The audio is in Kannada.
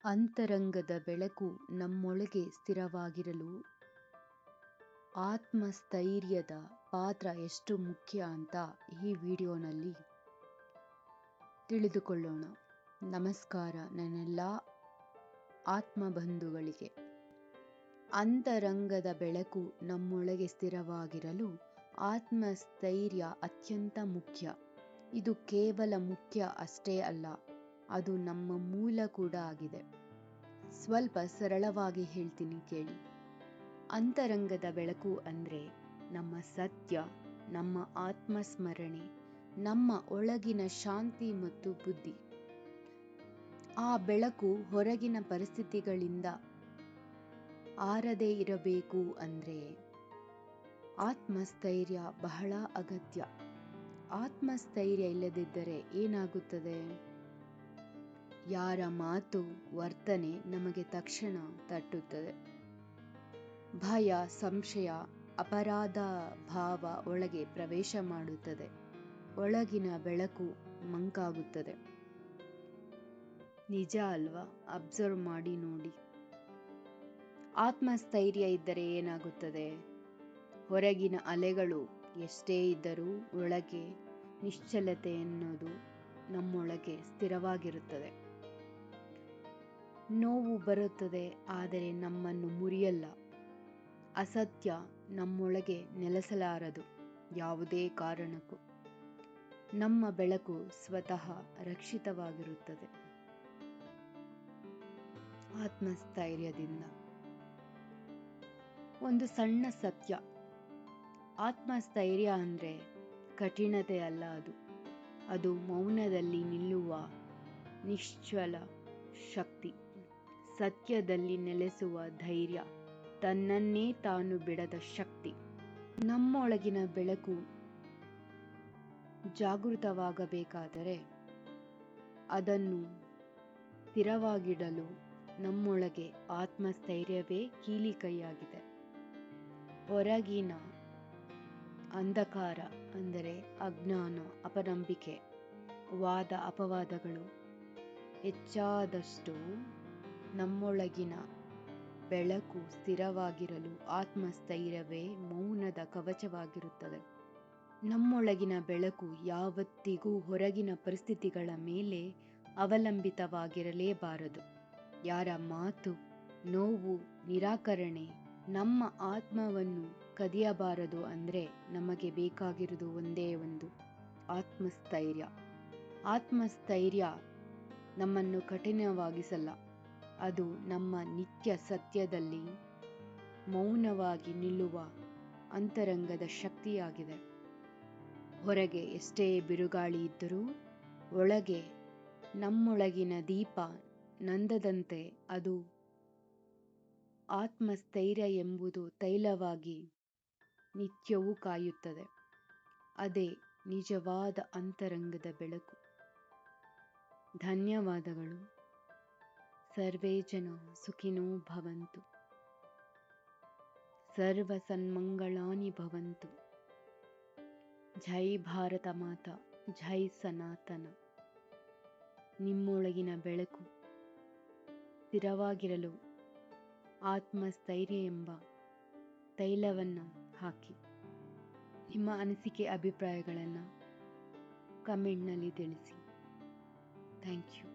ಅಂತರಂಗದ ಬೆಳಕು ನಮ್ಮೊಳಗೆ ಸ್ಥಿರವಾಗಿರಲು ಆತ್ಮಸ್ಥೈರ್ಯದ ಪಾತ್ರ ಎಷ್ಟು ಮುಖ್ಯ ಅಂತ ಈ ವಿಡಿಯೋನಲ್ಲಿ ತಿಳಿದುಕೊಳ್ಳೋಣ. ನಮಸ್ಕಾರ ನನ್ನೆಲ್ಲ ಆತ್ಮಬಂಧುಗಳಿಗೆ. ಅಂತರಂಗದ ಬೆಳಕು ನಮ್ಮೊಳಗೆ ಸ್ಥಿರವಾಗಿರಲು ಆತ್ಮಸ್ಥೈರ್ಯ ಅತ್ಯಂತ ಮುಖ್ಯ. ಇದು ಕೇವಲ ಮುಖ್ಯ ಅಷ್ಟೇ ಅಲ್ಲ, ಅದು ನಮ್ಮ ಮೂಲ ಕೂಡ ಆಗಿದೆ. ಸ್ವಲ್ಪ ಸರಳವಾಗಿ ಹೇಳ್ತೀನಿ ಕೇಳಿ. ಅಂತರಂಗದ ಬೆಳಕು ಅಂದರೆ ನಮ್ಮ ಸತ್ಯ, ನಮ್ಮ ಆತ್ಮಸ್ಮರಣೆ, ನಮ್ಮ ಒಳಗಿನ ಶಾಂತಿ ಮತ್ತು ಬುದ್ಧಿ. ಆ ಬೆಳಕು ಹೊರಗಿನ ಪರಿಸ್ಥಿತಿಗಳಿಂದ ಆರದೇ ಇರಬೇಕು ಅಂದರೆ ಆತ್ಮಸ್ಥೈರ್ಯ ಬಹಳ ಅಗತ್ಯ. ಆತ್ಮಸ್ಥೈರ್ಯ ಇಲ್ಲದಿದ್ದರೆ ಏನಾಗುತ್ತದೆ? ಯಾರ ಮಾತು, ವರ್ತನೆ ನಮಗೆ ತಕ್ಷಣ ತಟ್ಟುತ್ತದೆ. ಭಯ, ಸಂಶಯ, ಅಪರಾಧ ಭಾವ ಒಳಗೆ ಪ್ರವೇಶ ಮಾಡುತ್ತದೆ. ಒಳಗಿನ ಬೆಳಕು ಮಂಕಾಗುತ್ತದೆ. ನಿಜ ಅಲ್ವಾ? ಅಬ್ಸರ್ವ್ ಮಾಡಿ ನೋಡಿ. ಆತ್ಮಸ್ಥೈರ್ಯ ಇದ್ದರೆ ಏನಾಗುತ್ತದೆ? ಹೊರಗಿನ ಅಲೆಗಳು ಎಷ್ಟೇ ಇದ್ದರೂ ಒಳಗೆ ನಿಶ್ಚಲತೆ ಎನ್ನುವುದು ನಮ್ಮೊಳಗೆ ಸ್ಥಿರವಾಗಿರುತ್ತದೆ. ನೋವು ಬರುತ್ತದೆ, ಆದರೆ ನಮ್ಮನ್ನು ಮುರಿಯಲ್ಲ. ಅಸತ್ಯ ನಮ್ಮೊಳಗೆ ನೆಲೆಸಲಾರದು ಯಾವುದೇ ಕಾರಣಕ್ಕೂ. ನಮ್ಮ ಬೆಳಕು ಸ್ವತಃ ರಕ್ಷಿತವಾಗಿರುತ್ತದೆ ಆತ್ಮಸ್ಥೈರ್ಯದಿಂದ. ಒಂದು ಸಣ್ಣ ಸತ್ಯ, ಆತ್ಮಸ್ಥೈರ್ಯ ಅಂದರೆ ಕಠಿಣತೆ ಅಲ್ಲ, ಅದು ಮೌನದಲ್ಲಿ ನಿಲ್ಲುವ ನಿಶ್ಚಲ ಶಕ್ತಿ, ಸತ್ಯದಲ್ಲಿ ನೆಲೆಸುವ ಧೈರ್ಯ, ತನ್ನನ್ನೇ ತಾನು ಬಿಡದ ಶಕ್ತಿ. ನಮ್ಮೊಳಗಿನ ಬೆಳಕು ಜಾಗೃತವಾಗಬೇಕಾದರೆ ಅದನ್ನು ಸ್ಥಿರವಾಗಿಡಲು ನಮ್ಮೊಳಗೆ ಆತ್ಮಸ್ಥೈರ್ಯವೇ ಕೀಲಿಕೈಯಾಗಿದೆ. ಹೊರಗಿನ ಅಂಧಕಾರ ಅಂದರೆ ಅಜ್ಞಾನ, ಅಪನಂಬಿಕೆ, ವಾದ ಅಪವಾದಗಳು ಹೆಚ್ಚಾದಷ್ಟು ನಮ್ಮೊಳಗಿನ ಬೆಳಕು ಸ್ಥಿರವಾಗಿರಲು ಆತ್ಮಸ್ಥೈರ್ಯವೇ ಮೌನದ ಕವಚವಾಗಿರುತ್ತದೆ. ನಮ್ಮೊಳಗಿನ ಬೆಳಕು ಯಾವತ್ತಿಗೂ ಹೊರಗಿನ ಪರಿಸ್ಥಿತಿಗಳ ಮೇಲೆ ಅವಲಂಬಿತವಾಗಿರಲೇಬಾರದು. ಯಾರ ಮಾತು, ನೋವು, ನಿರಾಕರಣೆ ನಮ್ಮ ಆತ್ಮವನ್ನು ಕದಿಯಬಾರದು. ಅಂದರೆ ನಮಗೆ ಬೇಕಾಗಿರುವುದು ಒಂದೇ ಒಂದು, ಆತ್ಮಸ್ಥೈರ್ಯ. ಆತ್ಮಸ್ಥೈರ್ಯ ನಮ್ಮನ್ನು ಕಠಿಣವಾಗಿಸಲ್ಲ, ಅದು ನಮ್ಮ ನಿತ್ಯ ಸತ್ಯದಲ್ಲಿ ಮೌನವಾಗಿ ನಿಲ್ಲುವ ಅಂತರಂಗದ ಶಕ್ತಿಯಾಗಿದೆ. ಹೊರಗೆ ಎಷ್ಟೇ ಬಿರುಗಾಳಿ ಇದ್ದರೂ ಒಳಗೆ ನಮ್ಮೊಳಗಿನ ದೀಪ ನಂದದಂತೆ ಅದು ಆತ್ಮಸ್ಥೈರ್ಯ ಎಂಬುದು ತೈಲವಾಗಿ ನಿತ್ಯವೂ ಕಾಯುತ್ತದೆ. ಅದೇ ನಿಜವಾದ ಅಂತರಂಗದ ಬೆಳಕು. ಧನ್ಯವಾದಗಳು. ಸರ್ವೇ ಜನ ಸುಖಿನೋ ಭವಂತು. ಸರ್ವ ಸನ್ಮಂಗಳಾನಿ ಭವಂತು. ಜೈ ಭಾರತ ಮಾತಾ, ಜೈ ಸನಾತನ. ನಿಮ್ಮೊಳಗಿನ ಬೆಳಕು ಸ್ಥಿರವಾಗಿರಲು ಆತ್ಮಸ್ಥೈರ್ಯ ಎಂಬ ತೈಲವನ್ನು ಹಾಕಿ. ನಿಮ್ಮ ಅನಿಸಿಕೆ, ಅಭಿಪ್ರಾಯಗಳನ್ನು ಕಮೆಂಟ್ನಲ್ಲಿ ತಿಳಿಸಿ. Thank you.